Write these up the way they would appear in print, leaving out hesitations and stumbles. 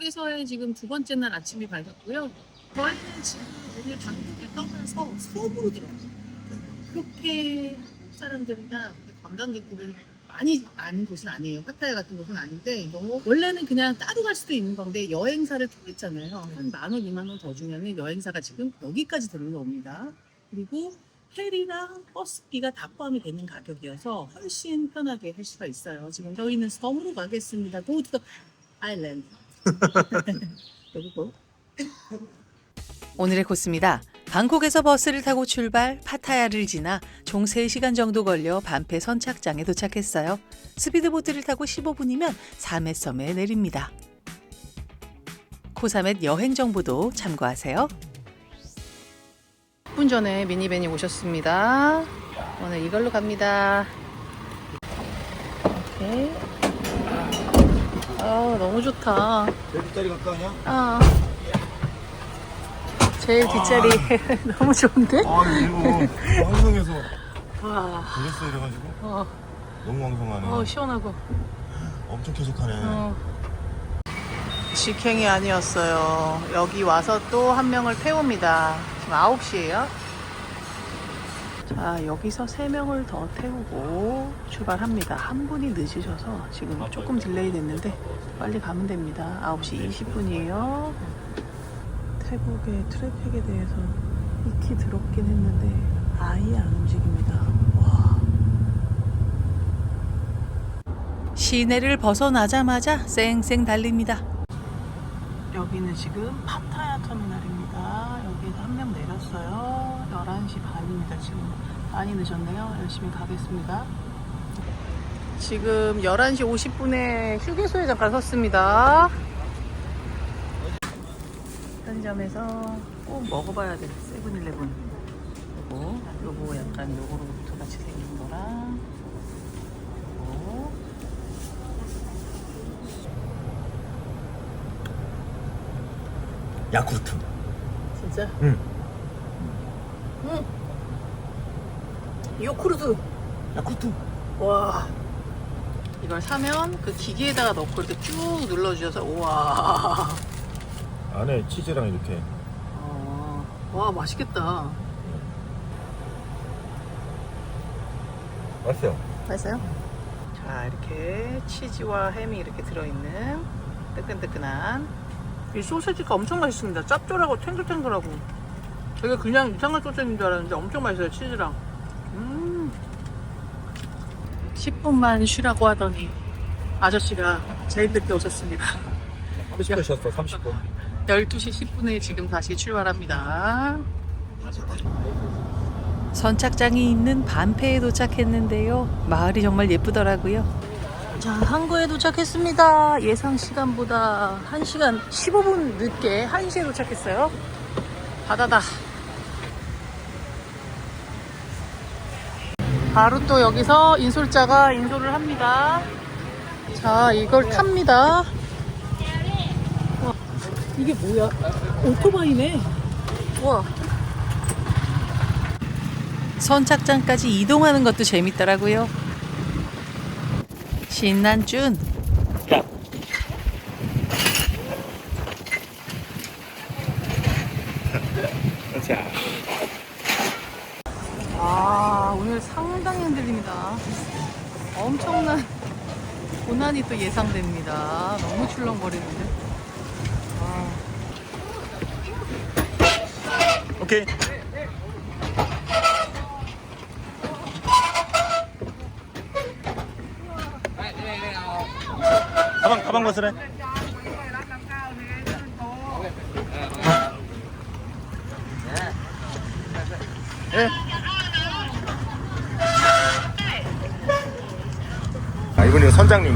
방콕에서의 지금 두 번째 날 아침이 밝았고요. 저희는 지금 오늘 방콕에 떠나서 서부로 들어가요. 그렇게 한국 사람들이나 관광객들은 많이 아는 곳은 아니에요. 파타야 같은 곳은 아닌데 너무 원래는 그냥 따로 갈 수도 있는 건데 여행사를 구했잖아요. 한 10,000원, 20,000원 더 주면은 여행사가 지금 여기까지 들어옵니다. 그리고 페리랑 버스비가 다 포함이 되는 가격이어서 훨씬 편하게 할 수가 있어요. 지금 저희는 섬으로 가겠습니다. Go to the island. 여기 뭐? 오늘의 코스입니다. 방콕에서 버스를 타고 출발, 파타야를 지나 총 3시간 정도 걸려 반페 선착장에 도착했어요. 스피드보트를 타고 15분이면 사멧섬에 내립니다. 코사멧 여행 정보도 참고하세요. 10분 전에 미니밴이 오셨습니다. 오늘 이걸로 갑니다. 오케이. 너무 좋다. 제일 뒷자리 가까우냐? 제일 뒷자리 너무 좋은데? 이거 황성에서 와, 걸렸어 이래가지고 너무 황성하네. 시원하고. 엄청 쾌적하네. 직행이 아니었어요. 여기 와서 또 한 명을 태웁니다. 지금 9시예요. 자, 여기서 3명을 더 태우고 출발합니다. 한 분이 늦으셔서 지금 조금 딜레이 됐는데 빨리 가면 됩니다. 9시 20분이에요. 태국의 트래픽에 대해서 익히 들었긴 했는데 아예 안 움직입니다. 와. 시내를 벗어나자마자 쌩쌩 달립니다. 여기는 지금 파타야 터미널입니다. 여기에서 한 명 내렸어요. 11시 반입니다. 지금 많이 늦었네요. 열심히 가겠습니다. 지금 11시 50분에 휴게소에 잠깐 섰습니다. 편의점에서 꼭 먹어봐야 될 세븐일레븐. 요거 약간 요거로부터 같이 생긴 거랑 요거. 야쿠르트. 진짜? 응. 요구르트. 야쿠르트. 와. 이걸 사면 그 기계에다가 넣고 이렇게 쭉 눌러주셔서 우와. 안에 치즈랑 이렇게. 와, 맛있겠다. 맛있어요. 맛있어요? 자, 이렇게 치즈와 햄이 이렇게 들어있는 뜨끈뜨끈한 이 소세지가 엄청 맛있습니다. 짭조라고 탱글탱글하고. 되게 그냥 이상한 소세지인 줄 알았는데 엄청 맛있어요. 치즈랑. 10분만 쉬라고 하더니 아저씨가 제일 늦게 오셨습니다. 30분 쉬었어. 30분. 12시 10분에 지금 다시 출발합니다. 선착장이 있는 반페에 도착했는데요. 마을이 정말 예쁘더라고요. 자, 항구에 도착했습니다. 예상 시간보다 1시간 15분 늦게 1시에 도착했어요. 바다다. 바로 또 여기서 인솔자가 인솔을 합니다. 자, 이걸 탑니다. 와, 이게 뭐야? 오토바이네. 와. 선착장까지 이동하는 것도 재밌더라고요. 신난 준. 와, 오늘 상당히 흔들립니다. 엄청난 고난이 또 예상됩니다. 너무 출렁거리는데. 와. 오케이. 가방 벗으래. 예. 이분이 선장님.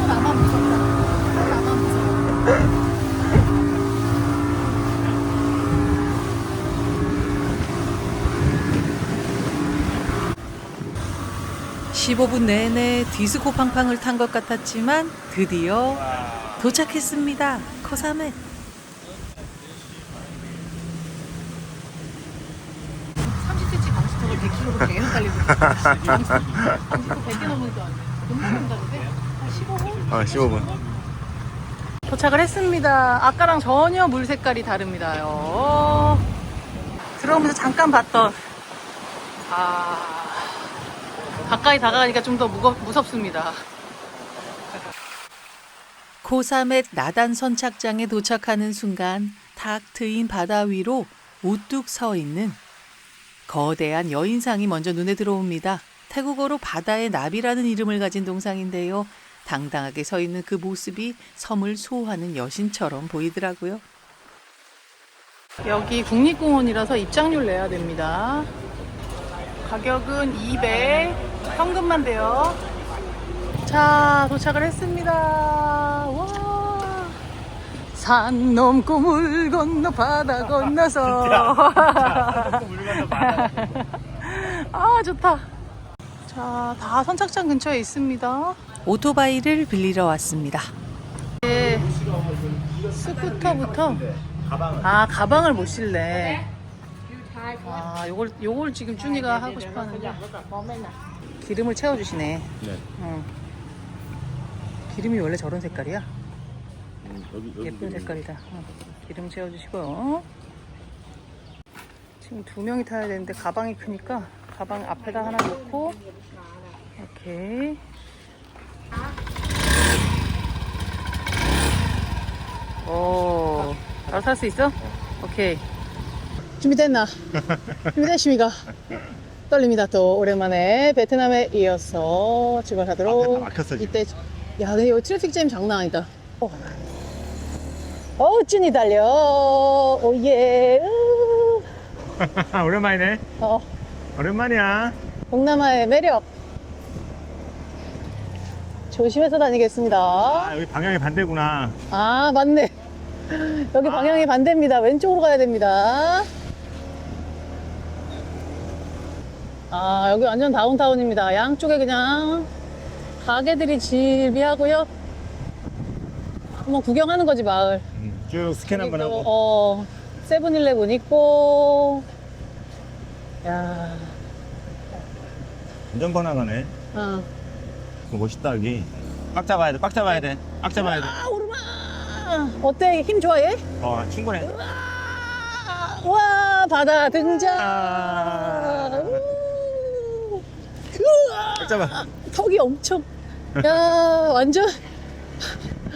나만 무섭다. 나만 무서워. 15분 내내 디스코 팡팡을 탄 것 같았지만 드디어 도착했습니다. 코사메. 30cm 강스턱을 100kg로 계속 달리고 있어요. 강스턱 100개 넘는 거 아니에요? 금방 온다는데? 한 15분? 15분. 도착을 했습니다. 아까랑 전혀 물 색깔이 다릅니다요. 들어오면서 잠깐 봤던 가까이 다가가니까 좀 더 무섭습니다. 코사멧 나단 선착장에 도착하는 순간 탁 트인 바다 위로 우뚝 서 있는 거대한 여인상이 먼저 눈에 들어옵니다. 태국어로 바다의 나비라는 이름을 가진 동상인데요. 당당하게 서 있는 그 모습이 섬을 수호하는 여신처럼 보이더라고요. 여기 국립공원이라서 입장료를 내야 됩니다. 가격은 200, 현금만 돼요. 자, 도착을 했습니다. 와, 산 넘고 물 건너 바다 건너서. 아, 좋다. 자, 다 선착장 근처에 있습니다. 오토바이를 빌리러 왔습니다. 네, 스쿠터부터 가방을 못 실래. 요걸 지금 준이가 하고 싶어 하는데 기름을 채워주시네. 네. 기름이 원래 저런 색깔이야? 예쁜 색깔이다. 기름 채워주시고요. 지금 2명이 타야 되는데 가방이 크니까 가방 앞에다 하나 놓고 오케이. 오, 바로 탈 수 있어? 오케이. 준비됐나? 준비됐습니까? 떨립니다. 또 오랜만에 베트남에 이어서 출발하도록. 막혔어, 지금. 이때 야, 근데 여기 트래픽 잼 장난 아니다. 찐이 달려. 오예. 오랜만이네. 오랜만이야. 동남아의 매력. 조심해서 다니겠습니다. 여기 방향이 반대구나. 맞네. 여기 방향이 반대입니다. 왼쪽으로 가야 됩니다. 여기 완전 다운타운입니다. 양쪽에 그냥 가게들이 질비하고요. 한번 구경하는 거지, 마을. 쭉 스캔 한번 하고. 세븐일레븐 있고. 야. 완전 번화가네. 멋있다, 여기. 꽉 잡아야 돼, 꽉 잡아야 돼. 꽉 잡아야 돼. 오르막. 어때? 힘 좋아해? 충분해. 와, 바다 등장. 꽉 잡아. 턱이 엄청. 야, 완전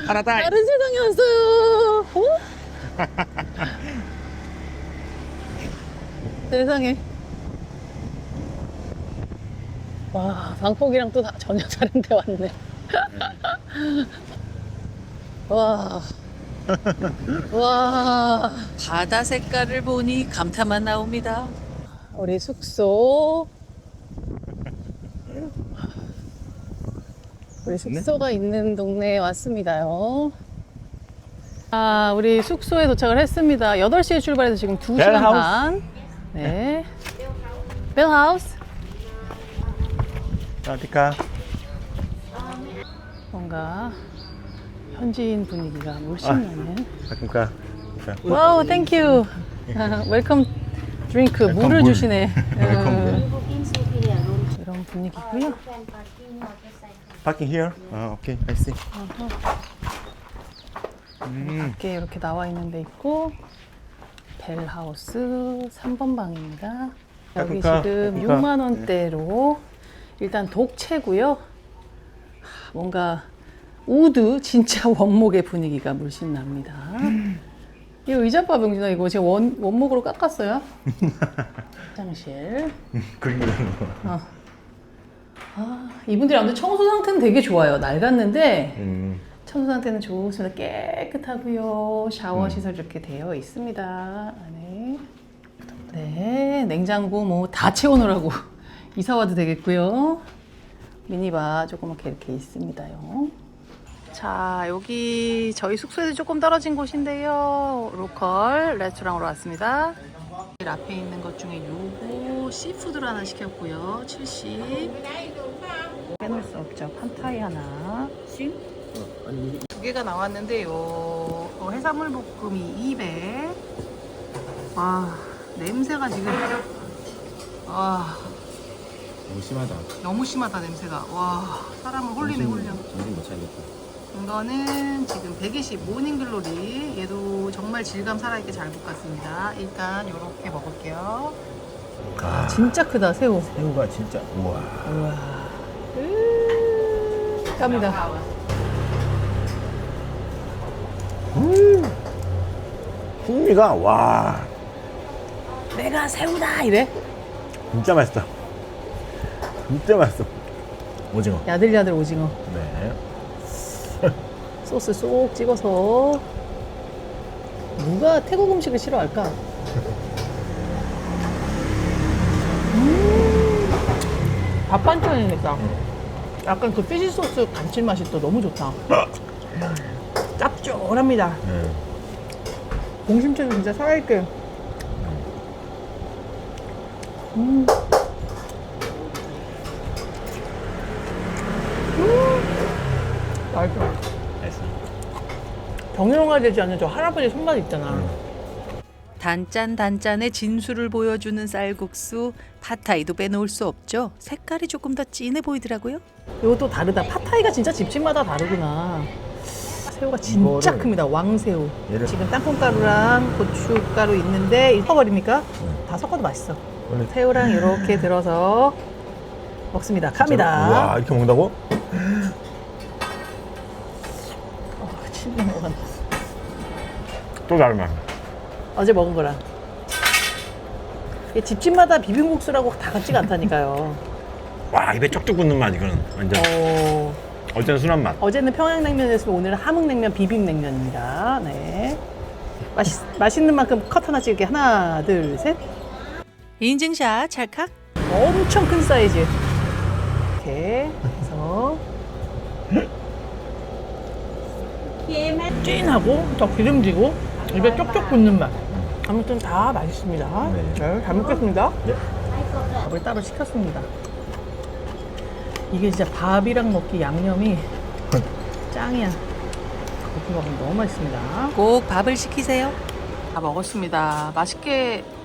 하나다. 다른 세상에 왔어요. 세상에. 와, 방콕이랑 또 전혀 다른 데 왔네. 와. 와. 바다 색깔을 보니 감탄만 나옵니다. 우리 숙소. 우리 숙소가 있는 동네에 왔습니다요. 우리 숙소에 도착을 했습니다. 8시에 출발해서 지금 2시간 반. 네. 벨하우스. 어디까? 뭔가 현지인 분위기가 물씬 나는. 가끔가. 와우, 땡큐. 웰컴 드링크. 물을 물. 주시네. 웰컴 이런 분위기고요. Parking here? 오케이, I see. 밖에 이렇게 나와 있는 데 있고, 벨하우스 3번 방입니다. 여기 지금 6만 원대로 일단 독채고요. 뭔가 우드 진짜 원목의 분위기가 물씬 납니다. 이 의자봐, 병진아. 이거 제가 원목으로 깎았어요. 화장실. 그림 그리는 거. 이분들이 아무튼 청소 상태는 되게 좋아요. 낡았는데 청소 상태는 좋습니다. 깨끗하고요. 샤워 시설 이렇게 되어 있습니다. 안에. 네, 냉장고 뭐 다 채워놓으라고 이사 와도 되겠고요. 미니바 조그맣게 이렇게 있습니다요. 자, 여기 저희 숙소에서 조금 떨어진 곳인데요. 로컬 레스토랑으로 왔습니다. 앞에 있는 것 중에 요거 시푸드를 하나 시켰고요. 70. 빼놓을 수 없죠. 판타이 하나. 2개가 나왔는데요. 그리고 해산물 볶음이 200. 와, 냄새가 지금 너무 심하다. 너무 심하다 냄새가. 와, 사람을 홀리네 홀려. 정신 못 차리겠다. 이거는 지금 120 모닝글로리. 얘도 정말 질감 살아있게 잘 볶았습니다. 일단 요렇게 먹을게요. 아, 진짜 크다 새우. 새우가 진짜 우와. 우와. 갑니다. 풍미가 와 내가 새우다 이래. 진짜 맛있다. 진짜 맛있어. 오징어. 야들야들 오징어. 네. 소스 쏙 찍어서. 누가 태국 음식을 싫어할까? 밥 반찬이니까 약간 그 피시 소스 감칠맛이 또 너무 좋다. 짭조름합니다. 공심채도 진짜 살아있게. 맛있어. 맛있어. 정형화되지 않는 저 할아버지 손맛 있잖아. 단짠단짠의 진수를 보여주는 쌀국수, 팟타이도 빼놓을 수 없죠. 색깔이 조금 더 진해 보이더라고요. 이것도 다르다. 팟타이가 진짜 집집마다 다르구나. 새우가 진짜 이거를- 큽니다. 왕새우. 얘를- 지금 땅콩가루랑 고춧가루 있는데 이거 섞어버립니까? 응. 다 섞어도 맛있어. 원래 새우랑 이렇게 들어서 먹습니다. 갑니다. 와 이렇게 먹는다고? 침 넘어간다. 또 다른 맛. 어제 먹은 거랑. 이게 집집마다 비빔국수라고 다 같지가 않다니까요. 와 입에 쪽쪽 붙는 맛 이거는 완전. 어제는 순한 맛. 어제는 평양냉면이었으면 오늘은 함흥냉면 비빔냉면입니다. 네. 맛있는 만큼 컷 하나 찍을게. 하나, 둘, 셋. 인증샷 찰칵. 엄청 큰 사이즈. 이렇게 해서 찐하고 더 기름지고 입에 쪽쪽 붙는 맛. 아무튼 다 맛있습니다. 네. 네, 잘 먹겠습니다. 네. 밥을 따로 시켰습니다. 이게 진짜 밥이랑 먹기 양념이 짱이야. 이렇게 먹으면 너무 맛있습니다. 꼭 밥을 시키세요. 다 먹었습니다.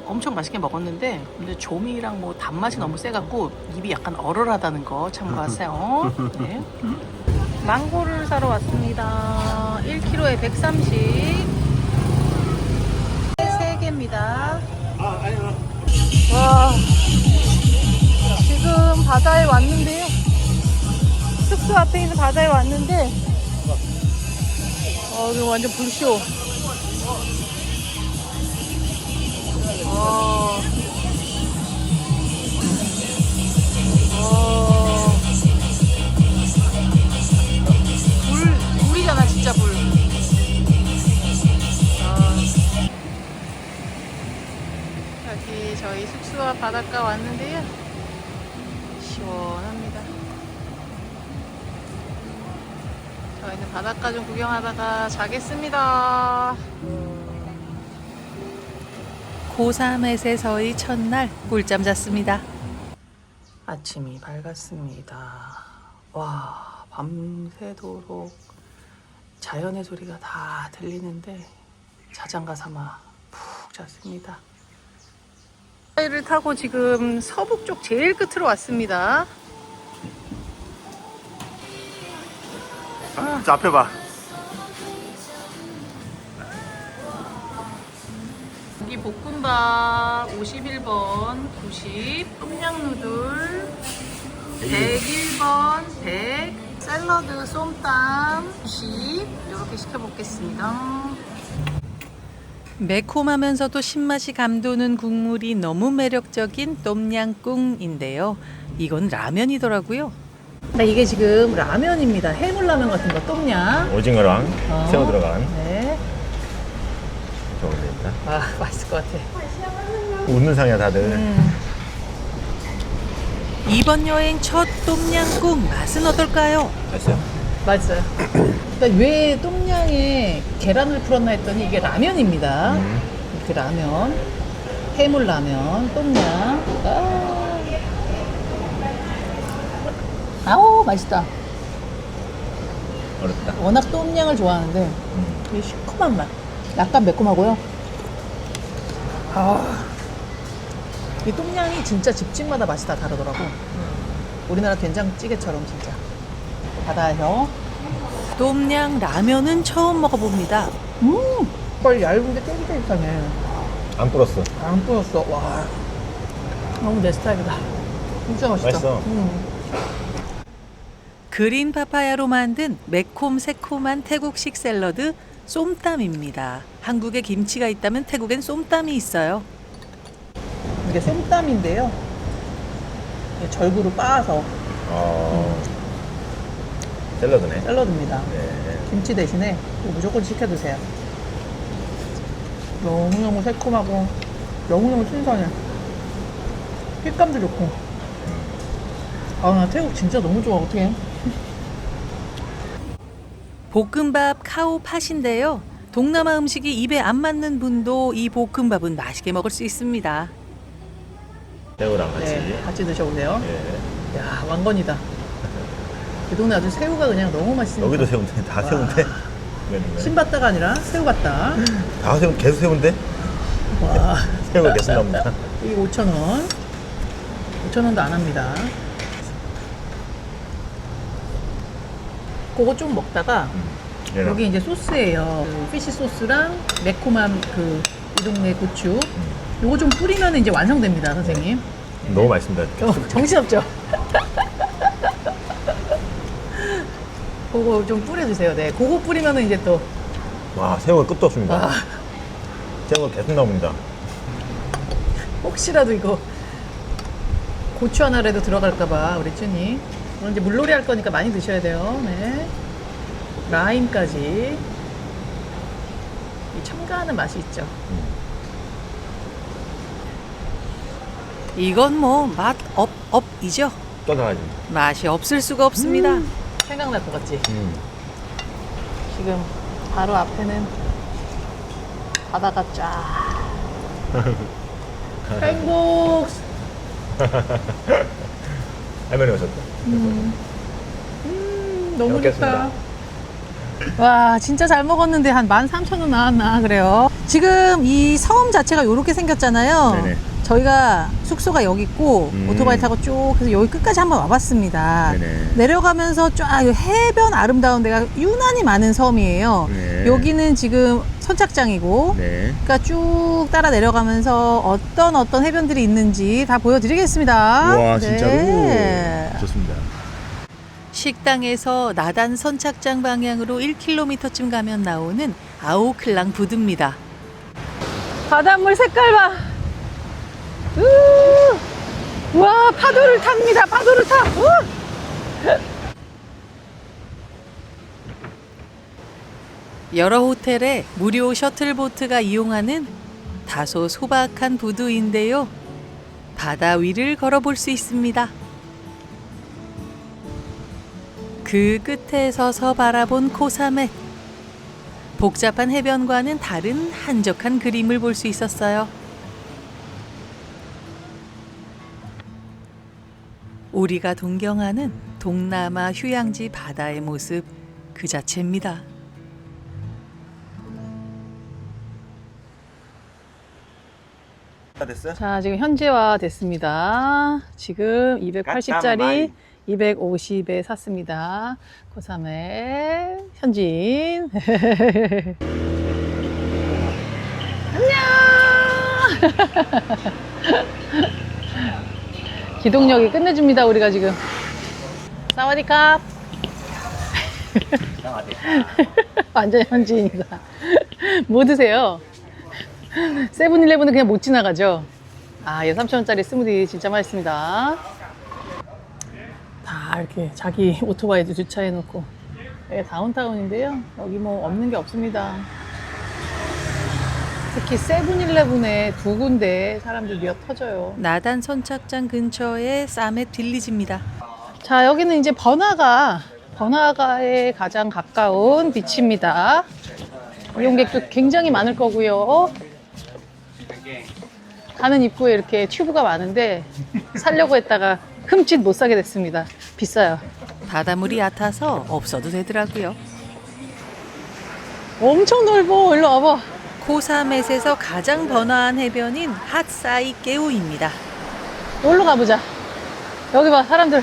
엄청 맛있게 먹었는데 근데 조미랑 뭐 단맛이 너무 세갖고 입이 약간 얼얼하다는 거 참고하세요. 네. 망고를 사러 왔습니다. 1kg에 130. 3개입니다. 와, 지금 바다에 왔는데요. 숙소 앞에 있는 바다에 왔는데 이거 완전 불쇼. 불이잖아 진짜 불. 여기 저희 숙소 앞 바닷가 왔는데요. 시원합니다. 저희는 바닷가 좀 구경하다가 자겠습니다. 고3햇에서의 첫날 꿀잠 잤습니다. 아침이 밝았습니다. 와, 밤새도록 자연의 소리가 다 들리는데 자장가 삼아 푹 잤습니다. 차를 타고 지금 서북 쪽 제일 끝으로 왔습니다. 자 앞에 봐. 여기 볶음밥 51번 90, 똠양누들 101번 100, 샐러드 쏨땀 90 이렇게 시켜먹겠습니다. 매콤하면서도 신맛이 감도는 국물이 너무 매력적인 똠양꿍인데요. 이건 라면이더라고요. 이게 지금 라면입니다. 해물라면 같은 거 똠양. 오징어랑 새우 들어간. 네. 저거 되겠다. 아, 맛있을 것 같아. 웃는 상이야 다들. 이번 여행 첫 똠양꿍 맛은 어떨까요? 맛있어요? 맛있어요. 그러니까 왜 똠양에 계란을 풀었나 했더니 이게 라면입니다. 이렇게 라면, 해물라면, 똠양. 아우 맛있다. 어렵다. 워낙 똠양을 좋아하는데 이 시큼한 맛, 약간 매콤하고요. 이 똠양이 진짜 집집마다 맛이 다 다르더라고. 우리나라 된장찌개처럼 진짜. 바다에서 똠양 라면은 처음 먹어봅니다. 걸 얇은데 쫄깃쫄깃하네. 안 불었어. 안 뿌렸어. 와, 너무 내 스타일이다. 진짜 맛있다. 맛있어. 그린 파파야로 만든 매콤 새콤한 태국식 샐러드 쏨땀입니다. 한국에 김치가 있다면 태국엔 쏨땀이 있어요. 이게 쏨땀인데요. 이게 절구로 빻아서 샐러드네. 샐러드입니다. 네. 김치 대신에 이거 무조건 시켜 드세요. 너무너무 새콤하고 너무너무 신선해. 식감도 좋고. 아, 나 태국 진짜 너무 좋아. 어떡해. 볶음밥 카오팟인데요. 동남아 음식이 입에 안 맞는 분도 이 볶음밥은 맛있게 먹을 수 있습니다. 새우랑 같이. 네, 같이 드셔보세요. 예. 야, 왕건이다. 이 동네 아주 새우가 그냥 너무 맛있으니까. 여기도 새우인데 다 새우인데. 신봤다가 아니라 새우 같다. 다 새우 계속 새우인데. 와, 새우가 계속 나옵니다. 이 5,000원. 5,000원도 안 합니다. 그거 좀 먹다가 예. 여기 이제 소스예요. 그 피시 소스랑 매콤한 그 이 동네 고추. 요거 좀 뿌리면 이제 완성됩니다, 선생님. 너무 맛있습니다. 정신없죠? 그거 좀 뿌려주세요. 네, 그거 뿌리면 이제 또 와, 새우가 끝도 없습니다. 와. 새우가 계속 나옵니다. 혹시라도 이거 고추 하나라도 들어갈까봐 우리 쭈니. 오늘 이제 물놀이 할 거니까 많이 드셔야 돼요. 네. 라임까지. 이 첨가하는 맛이 있죠. 이건 뭐 맛 업이죠. 떠나가지. 맛이 없을 수가 없습니다. 생각날 것 같지? 지금 바로 앞에는 바다가 쫙. 행복. 할머니 오셨다. 너무 잘 좋다. 먹겠습니다. 와, 진짜 잘 먹었는데 한 13,000원 나왔나 그래요. 지금 이 섬 자체가 이렇게 생겼잖아요. 네네. 저희가 숙소가 여기 있고 오토바이 타고 쭉 해서 여기 끝까지 한번 와봤습니다. 네네. 내려가면서 쫙 해변 아름다운 데가 유난히 많은 섬이에요. 네. 여기는 지금 선착장이고 네. 그러니까 쭉 따라 내려가면서 어떤 해변들이 있는지 다 보여드리겠습니다. 우와, 진짜로? 네. 좋습니다. 식당에서 나단 선착장 방향으로 1km쯤 가면 나오는 아오클랑 부두입니다. 바닷물 색깔 봐. 와, 파도를 탑니다. 파도를 타. 여러 호텔에 무료 셔틀보트가 이용하는 다소 소박한 부두인데요. 바다 위를 걸어볼 수 있습니다. 그 끝에 서서 바라본 코사멧. 복잡한 해변과는 다른 한적한 그림을 볼 수 있었어요. 우리가 동경하는 동남아 휴양지 바다의 모습 그 자체입니다. 다 됐어? 자, 지금 현재화 됐습니다. 지금 280짜리 250에 샀습니다. 코사메 현진. 안녕. 기동력이 끝내줍니다. 우리가 지금. 사와디캅. 완전 현지인이다. 뭐 드세요? 세븐일레븐은 그냥 못 지나가죠. 아, 이 3,000원짜리 스무디 진짜 맛있습니다. 다 이렇게 자기 오토바이도 주차해 놓고. 여기 다운타운인데요. 여기 뭐 없는 게 없습니다. 특히 세븐일레븐에 두 군데 사람들 미어 터져요. 나단 선착장 근처에 사멧 빌리지입니다. 자, 여기는 이제 버나가에 가장 가까운 비치입니다. 이용객도 굉장히 많을 거고요. 가는 입구에 이렇게 튜브가 많은데 사려고 했다가 흠칫 못 사게 됐습니다. 비싸요. 바닷물이 얕아서 없어도 되더라고요. 엄청 넓어. 일로 와봐. 코사멧에서 가장 번화한 해변인 핫사이케우입니다. 여기로 가보자. 여기 봐, 사람들.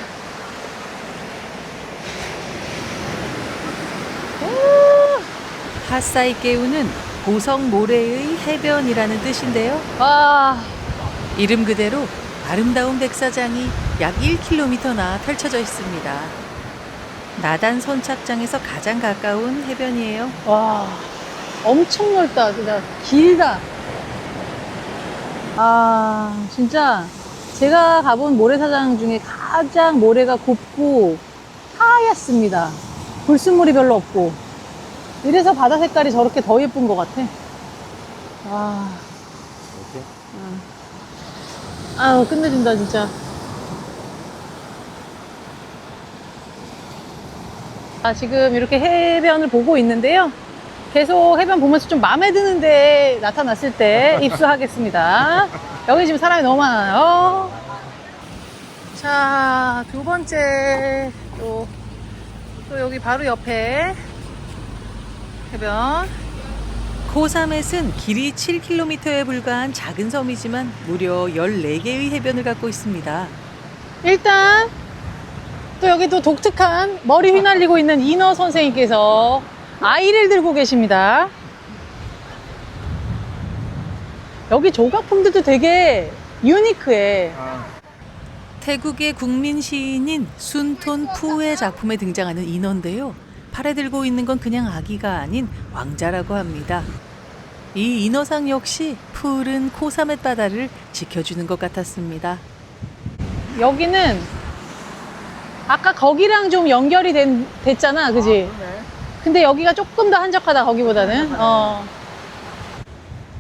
핫사이케우는 보성 모래의 해변이라는 뜻인데요. 와, 이름 그대로 아름다운 백사장이 약 1km나 펼쳐져 있습니다. 나단 선착장에서 가장 가까운 해변이에요. 와, 엄청 넓다. 진짜 길다. 아, 진짜 제가 가본 모래사장 중에 가장 모래가 곱고 하얗습니다. 불순물이 별로 없고. 이래서 바다 색깔이 저렇게 더 예쁜 것 같아. 와. 아유, 끝내준다, 진짜. 지금 이렇게 해변을 보고 있는데요. 계속 해변 보면서 좀 마음에 드는데 나타났을 때 입수하겠습니다. 여기 지금 사람이 너무 많아요. 자, 두 번째 또 여기 바로 옆에 해변. 코사멧은 길이 7km에 불과한 작은 섬이지만 무려 14개의 해변을 갖고 있습니다. 일단 또 여기 또 독특한 머리 휘날리고 있는 인어 선생님께서 아이를 들고 계십니다. 여기 조각품들도 되게 유니크해. 태국의 국민 시인인 순톤 푸의 작품에 등장하는 인어인데요. 팔에 들고 있는 건 그냥 아기가 아닌 왕자라고 합니다. 이 인어상 역시 푸른 코사멧 바다를 지켜주는 것 같았습니다. 여기는 아까 거기랑 좀 연결이 됐잖아, 그지? 네. 근데 여기가 조금 더 한적하다, 거기보다는.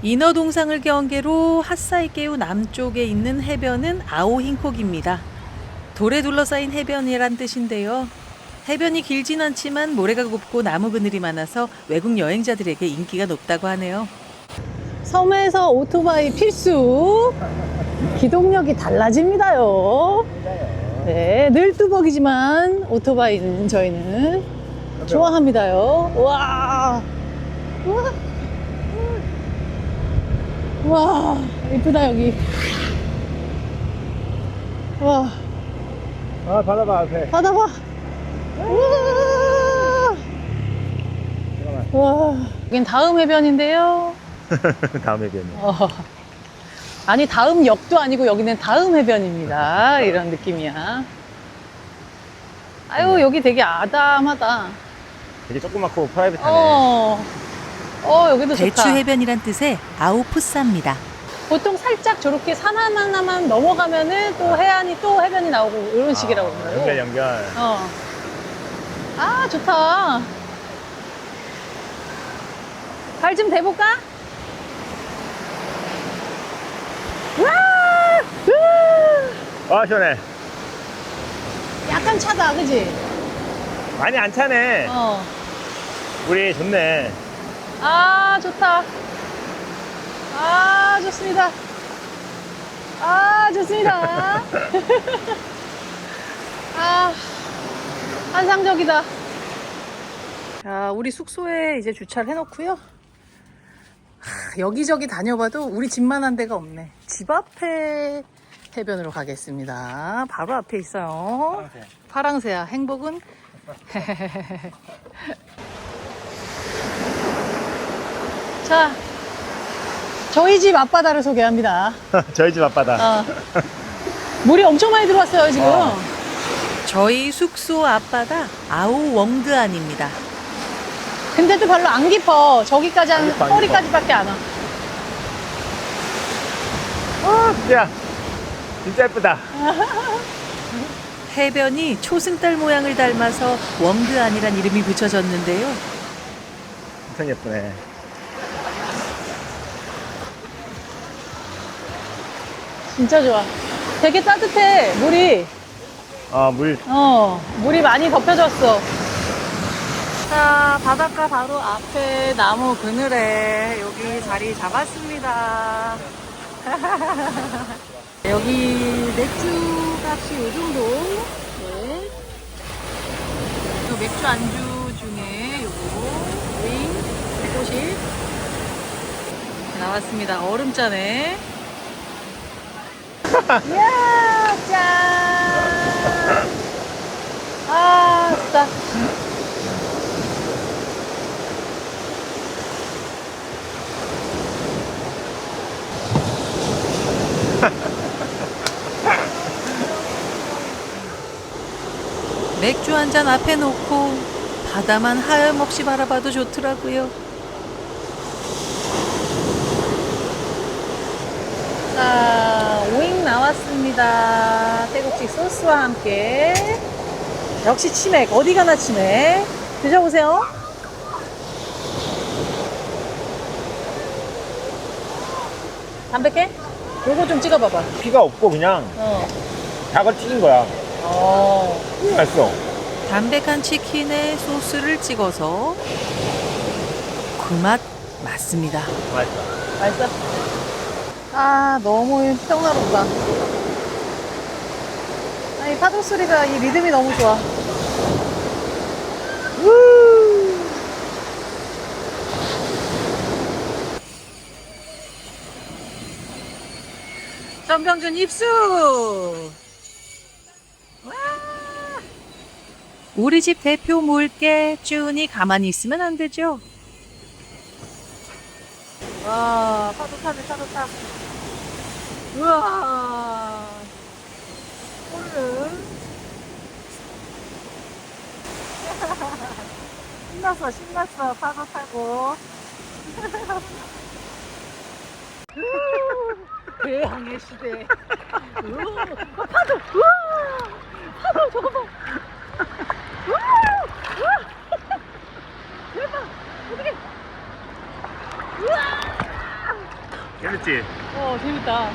인어 동상을 경계로 핫사이케우 남쪽에 있는 해변은 아오힌콕입니다. 돌에 둘러싸인 해변이란 뜻인데요. 해변이 길진 않지만 모래가 곱고 나무 그늘이 많아서 외국 여행자들에게 인기가 높다고 하네요. 섬에서 오토바이 필수. 기동력이 달라집니다요. 네, 늘 뚜벅이지만 오토바이는 저희는 좋아합니다요. 와, 와, 와, 이쁘다 여기. 와, 아, 받아봐, 앞에. 바다 봐. 우와. 와, 여긴 다음 해변인데요. 다음 해변이. 아니, 다음 역도 아니고 여기는 다음 해변입니다. 이런 느낌이야. 아유, 여기 되게 아담하다. 되게 조그맣고 프라이빗하네. 여기도 대추 좋다. 해변이란 뜻의 아오푸사입니다. 보통 살짝 저렇게 산 하나만 넘어가면은 또 해안이 또 해변이 나오고 이런 식이라고 그러더라고. 연결. 아, 좋다. 발 좀 대볼까? 와, 시원해. 약간 차다, 그지? 많이 안 차네. 물이 좋네. 아, 좋다. 아, 좋습니다. 아, 좋습니다. 아, 환상적이다. 자, 우리 숙소에 이제 주차를 해놓고요. 여기저기 다녀봐도 우리 집만한 데가 없네. 집 앞에 해변으로 가겠습니다. 바로 앞에 있어요. 파랑새야. 행복은? 자, 저희 집 앞바다를 소개합니다. 저희 집 앞바다. 물이 엄청 많이 들어왔어요, 지금. 저희 숙소 앞바다 아오웡드안입니다. 근데도 별로 안 깊어. 저기까지 한 깊어, 안 허리까지밖에 안 와. 진짜. 진짜 예쁘다. 해변이 초승달 모양을 닮아서 웡드안이란 이름이 붙여졌는데요. 엄청 예쁘네. 진짜 좋아. 되게 따뜻해, 물이. 물이 많이 덮여졌어. 자, 바닷가 바로 앞에 나무 그늘에 여기 자리 잡았습니다. 여기 맥주 값이 요 정도. 네. 요 맥주 안주 중에 요거 윙. 150 나왔습니다. 얼음짜네. 이야, 짠! 아, 진짜. 맥주 한 잔 앞에 놓고 바다만 하염없이 바라봐도 좋더라고요. 자, 오잉 나왔습니다. 태국식 소스와 함께. 역시 치맥. 어디 가나 치맥. 드셔보세요. 담백해? 요거 좀 찍어봐봐. 피가 없고 그냥 닭을 튀긴 거야. 맛있어. 담백한 치킨에 소스를 찍어서 그 맛 맞습니다. 맛있어. 맛있어? 아, 너무 평화롭다. 아니, 파도 소리가 이 리듬이 너무 좋아. 전병준 입수! 우리 집 대표 물개 쭈니 가만히 있으면 안 되죠. 와, 파도 타네, 파도 타. 우와. 오늘. 신났어, 신났어, 파도 타고. 대항해 시대. 파도, 우와! 파도 저거 봐. 우와! 우와! 대박! 어떡해! 재밌지? 재밌다.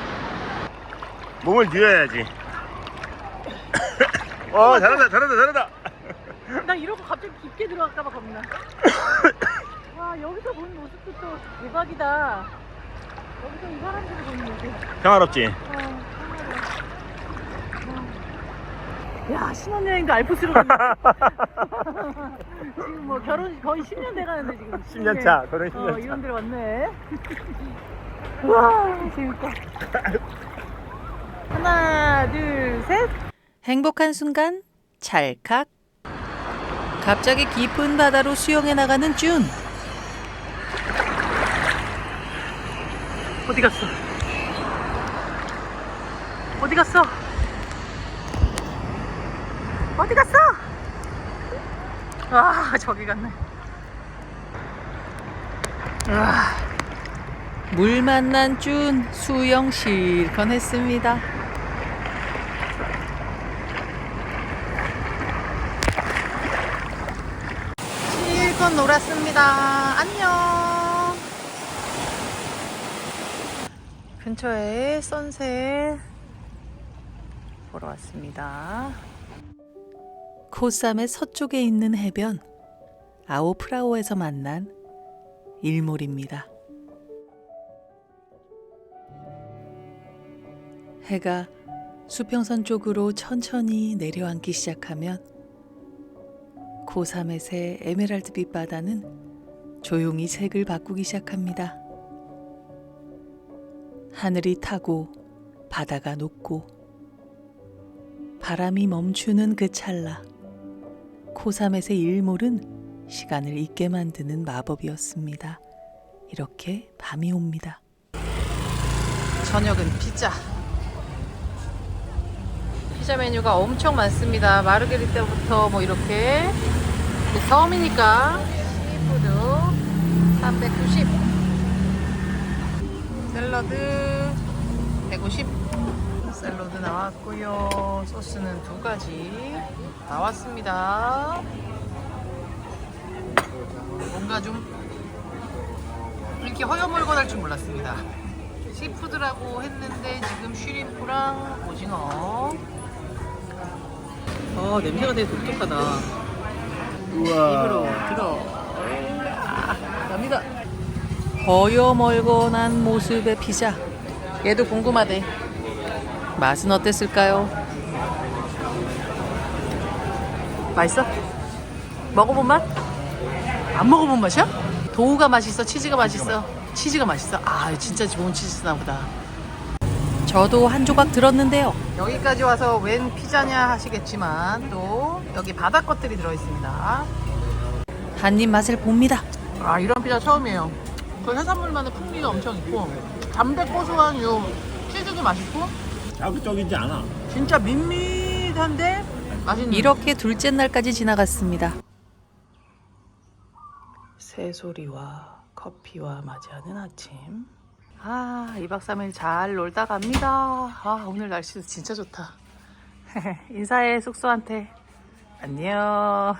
몸을 뉘어야지. 잘한다, 잘한다, 잘한다. 나 이러고 갑자기 깊게 들어갈까봐 겁나. 와, 여기서 보는 모습도 또 대박이다. 여기서 이 사람들이 보는 모습. 평화롭지? 야, 신혼여행도 알프스로 갔네. 지금 뭐 결혼 거의 10년 돼가는데 지금. 10년 차, 결혼 10년 차. 이런 데로 왔네. 우와, 재밌다. 하나, 둘, 셋. 행복한 순간 찰칵. 갑자기 깊은 바다로 수영해 나가는 준. 어디 갔어? 어디 갔어? 어디 갔어? 와, 저기 갔네. 물 만난 준 수영 실컷 했습니다. 실컷 놀았습니다. 안녕. 근처에 선셋 보러 왔습니다. 코삼의 서쪽에 있는 해변 아오프라오에서 만난 일몰입니다. 해가 수평선 쪽으로 천천히 내려앉기 시작하면 코사멧의 에메랄드빛 바다는 조용히 색을 바꾸기 시작합니다. 하늘이 타고 바다가 높고 바람이 멈추는 그 찰나 코사멧의 일몰은 시간을 잊게 만드는 마법이었습니다. 이렇게 밤이 옵니다. 저녁은 피자. 피자 메뉴가 엄청 많습니다. 마르게리타부터 뭐 이렇게. 섬이니까 시푸드 390. 샐러드 150. 샐러드 나왔고요. 소스는 2가지 나왔습니다. 뭔가 좀 이렇게 허여멀건할 줄 몰랐습니다. 시푸드라고 했는데 지금 슈림프랑 오징어. 냄새가 되게 독특하다. 입으로 들어. 갑니다. 허여멀건한 모습의 피자. 얘도 궁금하대. 맛은 어땠을까요? 맛있어? 먹어본 맛? 안 먹어본 맛이야? 도우가 맛있어? 치즈가 맛있어? 치즈가 맛있어? 아, 진짜 좋은 치즈나 보다. 저도 한 조각 들었는데요. 여기까지 와서 웬 피자냐 하시겠지만 또 여기 바다 것들이 들어있습니다. 한 입 맛을 봅니다. 아, 이런 피자 처음이에요. 그 해산물만의 풍미가 엄청 있고 담백 고소한 요 치즈도 맛있고 자극적이지 않아. 진짜 밋밋한데 맛있는. 이렇게 둘째 날까지 지나갔습니다. 새소리와 커피와 맞이하는 아침. 아, 2박 3일 잘 놀다 갑니다. 아, 오늘 날씨도 진짜 좋다. 인사해, 숙소한테. 안녕.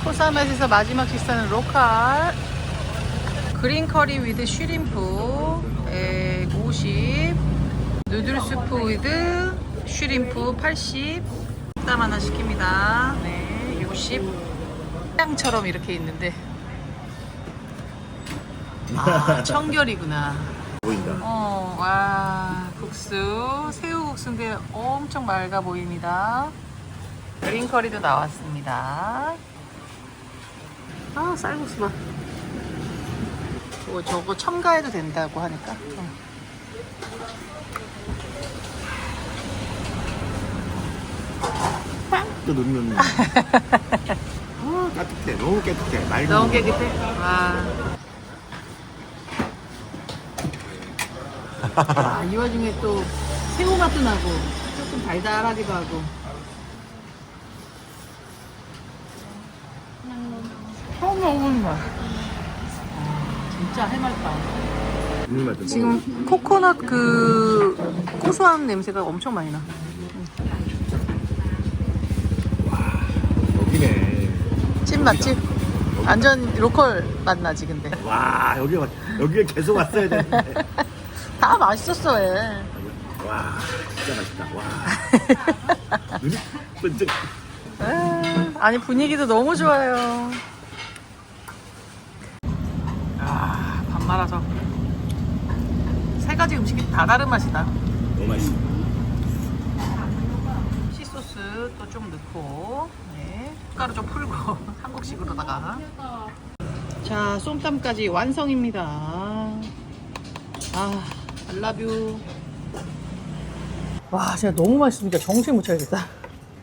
코사멧에서 마지막 식사는 로컬. 그린 커리 위드 쉬림프 150, 누들 수프 위드 쉬림프 80. 땀 하나 시킵니다. 네, 60. 향처럼 이렇게 있는데. 아, 청결이구나. 보인다. 와, 국수, 새우국수인데 엄청 맑아 보입니다. 그린커리도 나왔습니다. 아, 쌀국수 봐. 저거 첨가해도 된다고 하니까. 또 누르면. 깨끗해. 너무 깨끗해. 맑은 너무 거. 깨끗해. 와. 아, 이 와중에 또 새우 맛도 나고 조금 달달하기도 하고. 처음 먹어보는 맛. 진짜 해맑다. 지금 코코넛 그 고소한 냄새가 엄청 많이 나. 여기네. 찐 맛집? 완전 로컬 맛 나지 근데. 와, 여기에 계속 왔어야 되는데. 다 맛있었어 얘. 와, 진짜 맛있다. 와. 눈이 번쩍. 아니 분위기도 너무 좋아요. 아, 밥 말아서 세 가지 음식이 다 다른 맛이다. 너무 맛있어. 치소스 또 좀 넣고, 네, 숟가루 좀 풀고 한국식으로다가. 자, 쏨땀까지 완성입니다. 아, 알라뷰. 와, 진짜 너무 맛있습니다. 정신 못 차리겠다.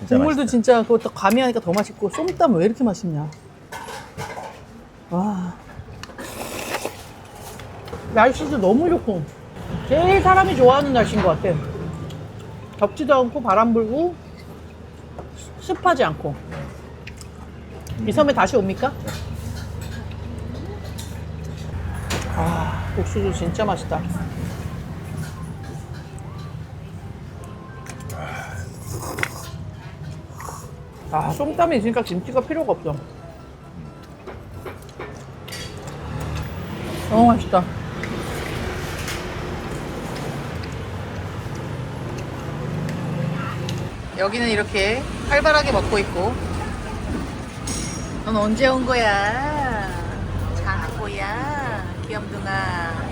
국물도 맛있다. 진짜 그것도 가미하니까 더 맛있고, 쏨땀 왜 이렇게 맛있냐. 와. 날씨도 너무 좋고 제일 사람이 좋아하는 날씨인 것 같아. 덥지도 않고 바람 불고 습하지 않고. 이 섬에 다시 옵니까? 아, 국수도 진짜 맛있다. 아, 쏨땀이 있으니까 김치가 필요가 없어. 너무 맛있다. 여기는 이렇게 활발하게 먹고 있고. 넌 언제 온 거야? 장보야, 귀염둥아.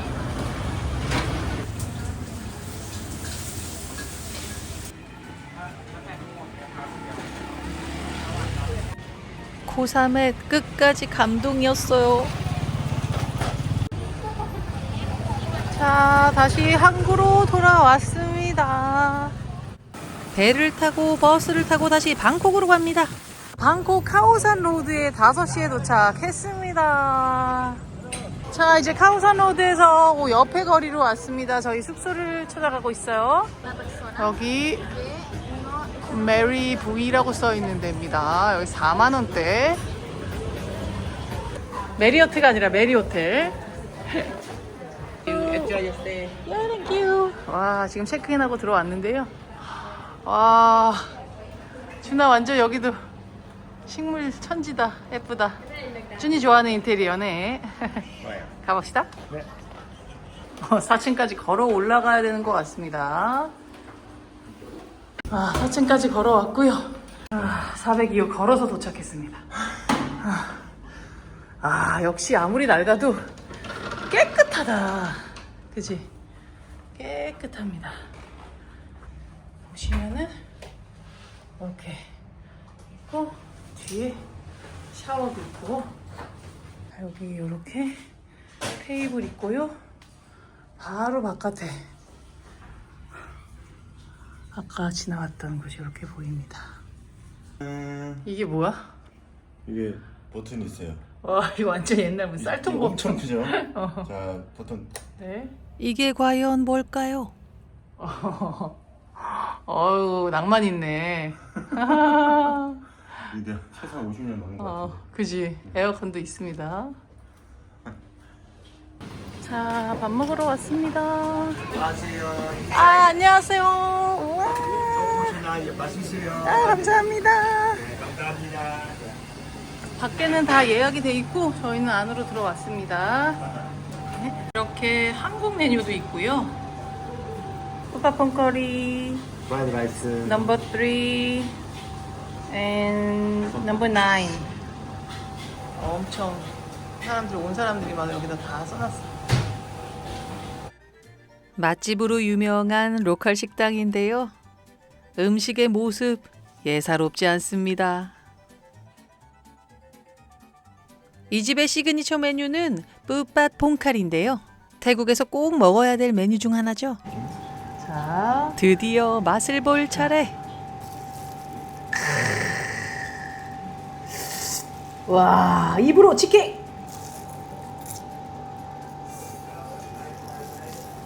코사멧 끝까지 감동이었어요. 자, 다시 항구로 돌아왔습니다. 배를 타고 버스를 타고 다시 방콕으로 갑니다. 방콕 카오산 로드에 5시에 도착했습니다. 자, 이제 카오산 로드에서 옆에 거리로 왔습니다. 저희 숙소를 찾아가고 있어요. 여기 메리 부이라고 써 있는 데입니다. 여기 4만원대. 메리어트가 아니라 메리호텔. 땡큐. 와, 지금 체크인하고 들어왔는데요. 와, 준아 완전 여기도 식물 천지다. 예쁘다. 준이 좋아하는 인테리어네. 좋아요. 가봅시다. 네. 4층까지 걸어 올라가야 되는 것 같습니다. 아, 4층까지 걸어왔고요. 402호 걸어서 도착했습니다. 역시 아무리 낡아도 깨끗하다. 그치? 깨끗합니다. 보시면은 이렇게 있고 뒤에 샤워도 있고 여기 이렇게 테이블 있고요. 바로 바깥에 아까 지나왔던 곳이 이렇게 보입니다. 이게 뭐야? 이게 버튼이 있어요. 와 이거 완전 옛날 무슨 쌀통 버튼. 엄청 크죠? 자, 버튼. 네. 이게 과연 뭘까요? 어우 낭만 있네. 이게 최소한 50년 넘은 것 같은데. 그지. 에어컨도 있습니다. 자, 밥 먹으러 왔습니다. 안녕하세요. 아, 안녕하세요. 우와. 맛있어요. 아, 감사합니다. 네, 감사합니다. 밖에는 다 예약이 돼 있고 저희는 안으로 들어왔습니다. 네. 이렇게 한국 메뉴도 있고요. 뿌파퐁커리 프라이드 라이스. 넘버 3 and 넘버 9. 엄청 사람들 온 사람들이 막 여기다 다 써놨어. 맛집으로 유명한 로컬 식당인데요. 음식의 모습 예사롭지 않습니다. 이 집의 시그니처 메뉴는 뿌팟 퐁카리인데요. 태국에서 꼭 먹어야 될 메뉴 중 하나죠. 자, 드디어 맛을 볼 차례. 와 입으로 치킨.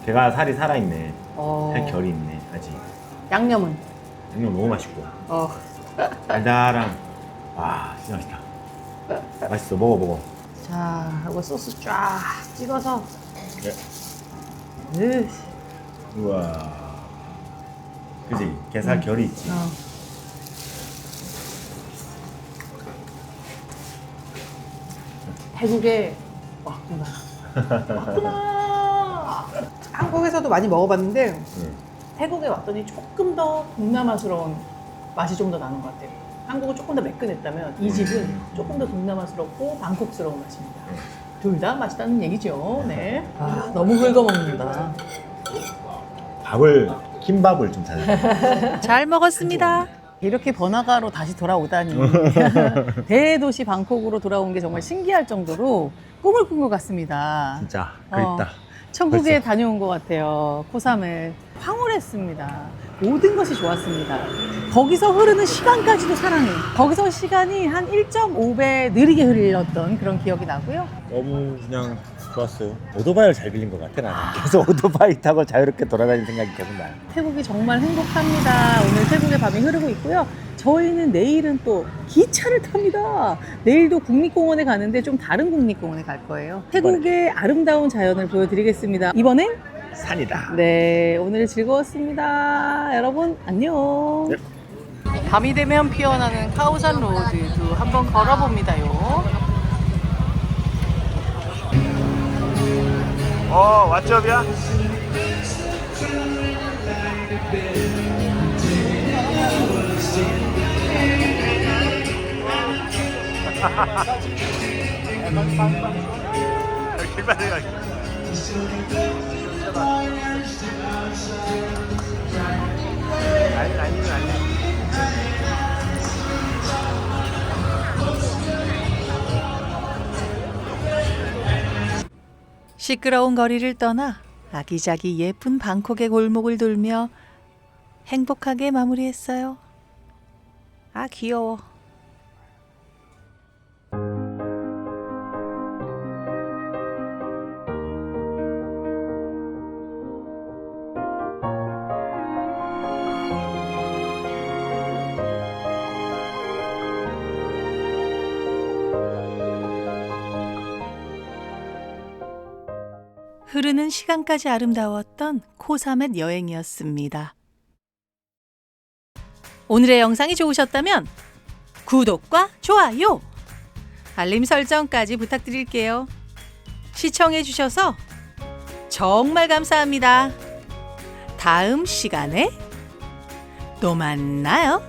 걔가 살이 살아있네. 어, 살 결이 있네. 아직. 양념은. 양념 너무 맛있고. 어, 달달한. 와, 진짜 맛있다. 맛있어. 먹어. 자, 이거 소스 쫙 찍어서. 네. 으, 우와. 그지? 게살 결이 있지. 어. 태국에 왔구나. 왔구나. 한국에서도 많이 먹어봤는데 태국에 왔더니 조금 더 동남아스러운 맛이 좀 더 나는 것 같아요. 한국은 조금 더 매끈했다면 이 집은 조금 더 동남아스럽고 방콕스러운 맛입니다. 둘 다 맛있다는 얘기죠. 네. 아, 너무 긁어 먹는다. 킴밥을 좀 찾아. 잘 먹었습니다. 이렇게 번화가로 다시 돌아오다니. 대도시 방콕으로 돌아온 게 정말 신기할 정도로 꿈을 꾼 것 같습니다. 진짜 그립다. 천국에 벌써. 다녀온 것 같아요. 코삼을 황홀했습니다. 모든 것이 좋았습니다. 거기서 흐르는 시간까지도 사랑해. 거기서 시간이 한 1.5배 느리게 흘렀던 그런 기억이 나고요. 너무 그냥 좋았어요. 오토바이를 잘 빌린 것 같아 나는. 계속 오토바이 타고 자유롭게 돌아다니는 생각이 계속 나요. 태국이 정말 행복합니다. 오늘 태국의 밤이 흐르고 있고요. 저희는 내일은 또 기차를 탑니다. 내일도 국립공원에 가는데 좀 다른 국립공원에 갈 거예요. 태국의 아름다운 자연을 보여드리겠습니다. 이번엔 산이다. 네, 오늘 즐거웠습니다. 여러분 안녕. 네. 밤이 되면 피어나는 카오산 로드도 한번 걸어봅니다요. 왓츠업이야? 시끄러운 거리를 떠나 아기자기 예쁜 방콕의 골목을 돌며 행복하게 마무리했어요. 아, 귀여워. 흐르는 시간까지 아름다웠던 코사멧 여행이었습니다. 오늘의 영상이 좋으셨다면 구독과 좋아요, 알림 설정까지 부탁드릴게요. 시청해주셔서 정말 감사합니다. 다음 시간에 또 만나요.